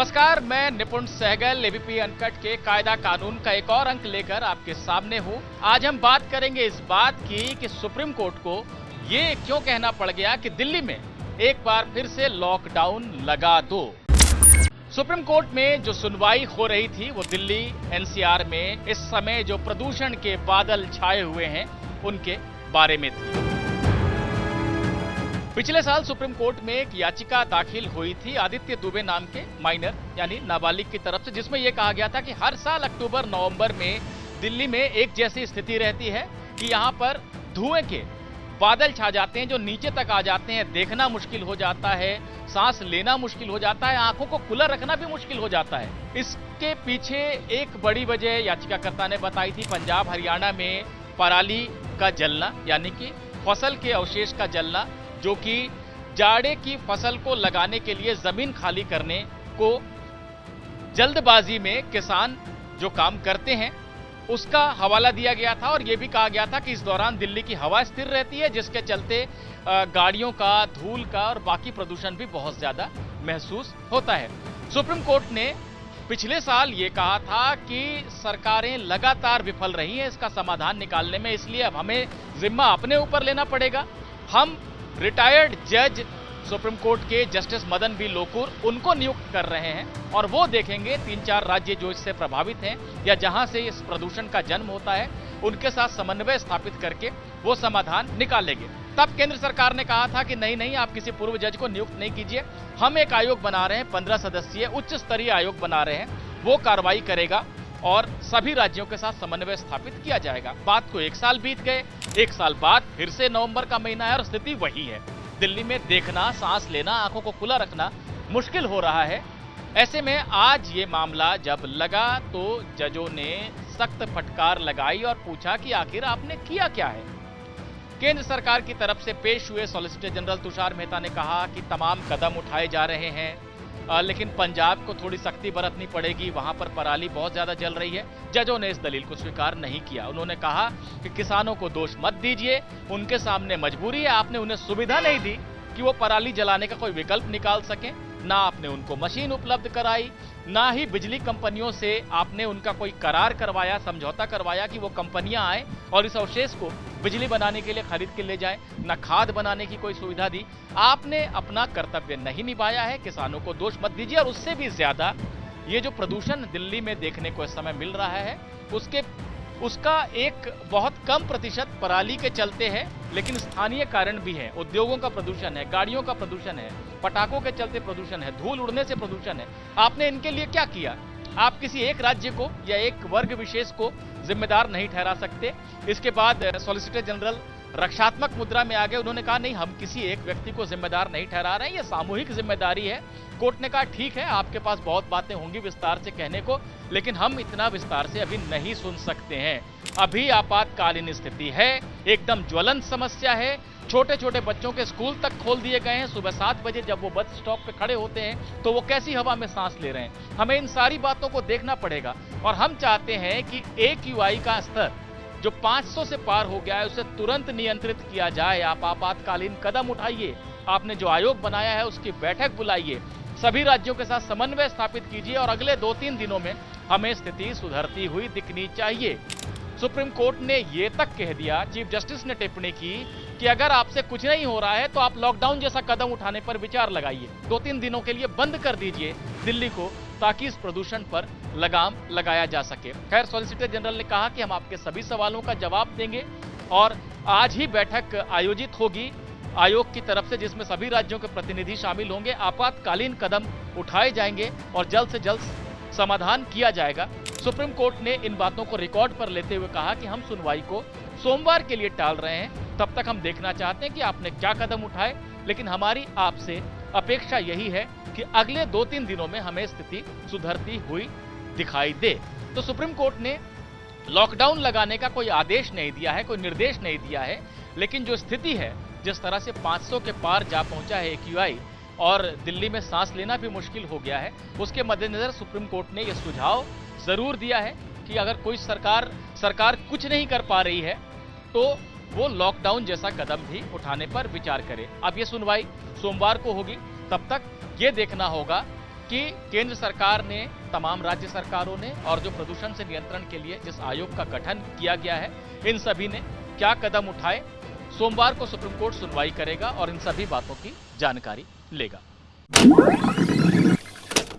नमस्कार, मैं निपुण सहगल एबीपी अनकट के कायदा कानून का एक और अंक लेकर आपके सामने हूँ। आज हम बात करेंगे इस बात की कि सुप्रीम कोर्ट को ये क्यों कहना पड़ गया कि दिल्ली में एक बार फिर से लॉकडाउन लगा दो। सुप्रीम कोर्ट में जो सुनवाई हो रही थी वो दिल्ली एनसीआर में इस समय जो प्रदूषण के बादल छाए हुए हैं उनके बारे में थी। पिछले साल सुप्रीम कोर्ट में एक याचिका दाखिल हुई थी आदित्य दुबे नाम के माइनर यानी नाबालिग की तरफ से, जिसमें यह कहा गया था कि हर साल अक्टूबर नवंबर में दिल्ली में एक जैसी स्थिति रहती है कि यहां पर धुएं के बादल छा जाते हैं जो नीचे तक आ जाते हैं, देखना मुश्किल हो जाता है, सांस लेना मुश्किल हो जाता है, आंखों को खुला रखना भी मुश्किल हो जाता है। इसके पीछे एक बड़ी वजह याचिकाकर्ता ने बताई थी पंजाब हरियाणा में पराली का जलना, यानी कि फसल के अवशेष का जलना, जो कि जाड़े की फसल को लगाने के लिए जमीन खाली करने को जल्दबाजी में किसान जो काम करते हैं उसका हवाला दिया गया था। और यह भी कहा गया था कि इस दौरान दिल्ली की हवा स्थिर रहती है, जिसके चलते गाड़ियों का, धूल का और बाकी प्रदूषण भी बहुत ज्यादा महसूस होता है। सुप्रीम कोर्ट ने पिछले साल ये कहा था कि सरकारें लगातार विफल रही हैं इसका समाधान निकालने में, इसलिए अब हमें जिम्मा अपने ऊपर लेना पड़ेगा। हम रिटायर्ड जज सुप्रीम कोर्ट के जस्टिस मदन बी लोकुर उनको नियुक्त कर रहे हैं और वो देखेंगे 3-4 राज्य जो इससे प्रभावित हैं या जहां से इस प्रदूषण का जन्म होता है उनके साथ समन्वय स्थापित करके वो समाधान निकालेंगे। तब केंद्र सरकार ने कहा था कि नहीं, आप किसी पूर्व जज को नियुक्त नहीं कीजिए, हम एक आयोग बना रहे हैं, 15 सदस्यीय उच्च स्तरीय आयोग बना रहे हैं, वो कार्रवाई करेगा और सभी राज्यों के साथ समन्वय स्थापित किया जाएगा। बात को 1 साल बीत गए, 1 साल बाद फिर से नवंबर का महीना है और स्थिति वही है। दिल्ली में देखना, सांस लेना, आंखों को खुला रखना मुश्किल हो रहा है। ऐसे में आज ये मामला जब लगा तो जजों ने सख्त फटकार लगाई और पूछा कि आखिर आपने किया क्या है। केंद्र सरकार की तरफ से पेश हुए सॉलिसिटर जनरल तुषार मेहता ने कहा कि तमाम कदम उठाए जा रहे हैं, लेकिन पंजाब को थोड़ी सख्ती बरतनी पड़ेगी, वहां पर पराली बहुत ज्यादा जल रही है। जजों ने इस दलील को स्वीकार नहीं किया। उन्होंने कहा कि किसानों को दोष मत दीजिए, उनके सामने मजबूरी है, आपने उन्हें सुविधा नहीं दी कि वो पराली जलाने का कोई विकल्प निकाल सकें, ना आपने उनको मशीन उपलब्ध कराई, ना ही बिजली कंपनियों से आपने उनका कोई करार करवाया, समझौता करवाया कि वो कंपनियां आए और इस अवशेष को बिजली बनाने के लिए खरीद के ले जाए, ना खाद बनाने की कोई सुविधा दी। आपने अपना कर्तव्य नहीं निभाया है, किसानों को दोष मत दीजिए। और उससे भी ज्यादा ये जो प्रदूषण दिल्ली में देखने को इस समय मिल रहा है उसका एक बहुत कम प्रतिशत पराली के चलते है, लेकिन स्थानीय कारण भी है। उद्योगों का प्रदूषण है, गाड़ियों का प्रदूषण है, पटाखों के चलते प्रदूषण है, धूल उड़ने से प्रदूषण है। आपने इनके लिए क्या किया? आप किसी एक राज्य को या एक वर्ग विशेष को जिम्मेदार नहीं ठहरा सकते। इसके बाद सॉलिसिटर जनरल रक्षात्मक मुद्रा में आ गए। उन्होंने कहा नहीं, हम किसी एक व्यक्ति को जिम्मेदार नहीं ठहरा रहे हैं, यह सामूहिक जिम्मेदारी है। कोर्ट ने कहा ठीक है, आपके पास बहुत बातें होंगी विस्तार से कहने को, लेकिन हम इतना विस्तार से अभी नहीं सुन सकते हैं। अभी आपातकालीन स्थिति है, एकदम ज्वलंत समस्या है। छोटे छोटे बच्चों के स्कूल तक खोल दिए गए हैं। सुबह 7 बजे जब वो बस स्टॉप पे खड़े होते हैं तो वो कैसी हवा में सांस ले रहे हैं। हमें इन सारी बातों को देखना पड़ेगा और हम चाहते हैं कि AQI का स्तर जो 500 से पार हो गया है उसे तुरंत नियंत्रित किया जाए। आप आपातकालीन कदम उठाइए, आपने जो आयोग बनाया है उसकी बैठक बुलाइए, सभी राज्यों के साथ समन्वय स्थापित कीजिए और अगले 2-3 दिनों में हमें स्थिति सुधरती हुई दिखनी चाहिए। सुप्रीम कोर्ट ने ये तक कह दिया, चीफ जस्टिस ने टिप्पणी की कि अगर आपसे कुछ नहीं हो रहा है तो आप लॉकडाउन जैसा कदम उठाने पर विचार लगाइए, 2-3 दिनों के लिए बंद कर दीजिए दिल्ली को, ताकि इस प्रदूषण पर लगाम लगाया जा सके। खैर, सॉलिसिटर जनरल ने कहा कि हम आपके सभी सवालों का जवाब देंगे और आज ही बैठक आयोजित होगी आयोग की तरफ से, जिसमें सभी राज्यों के प्रतिनिधि शामिल होंगे। आपातकालीन कदम उठाए जाएंगे और जल्द से जल्द समाधान किया जाएगा। सुप्रीम कोर्ट ने इन बातों को रिकॉर्ड पर लेते हुए कहा कि हम सुनवाई को सोमवार के लिए टाल रहे हैं, तब तक हम देखना चाहते हैं कि आपने क्या कदम उठाए, लेकिन हमारी आपसे अपेक्षा यही है कि अगले 2-3 दिनों में हमें स्थिति सुधरती हुई दिखाई दे। तो सुप्रीम कोर्ट ने लॉकडाउन लगाने का कोई आदेश नहीं दिया है, कोई निर्देश नहीं दिया है, लेकिन जो स्थिति है, जिस तरह से 500 के पार जा पहुंचा है AQI और दिल्ली में सांस लेना भी मुश्किल हो गया है, उसके मद्देनजर सुप्रीम कोर्ट ने यह सुझाव जरूर दिया है कि अगर कोई सरकार कुछ नहीं कर पा रही है तो वो लॉकडाउन जैसा कदम भी उठाने पर विचार करे। अब ये सुनवाई सोमवार को होगी, तब तक ये देखना होगा कि केंद्र सरकार ने, तमाम राज्य सरकारों ने और जो प्रदूषण से नियंत्रण के लिए जिस आयोग का गठन किया गया है, इन सभी ने क्या कदम उठाए। सोमवार को सुप्रीम कोर्ट सुनवाई करेगा और इन सभी बातों की जानकारी लेगा।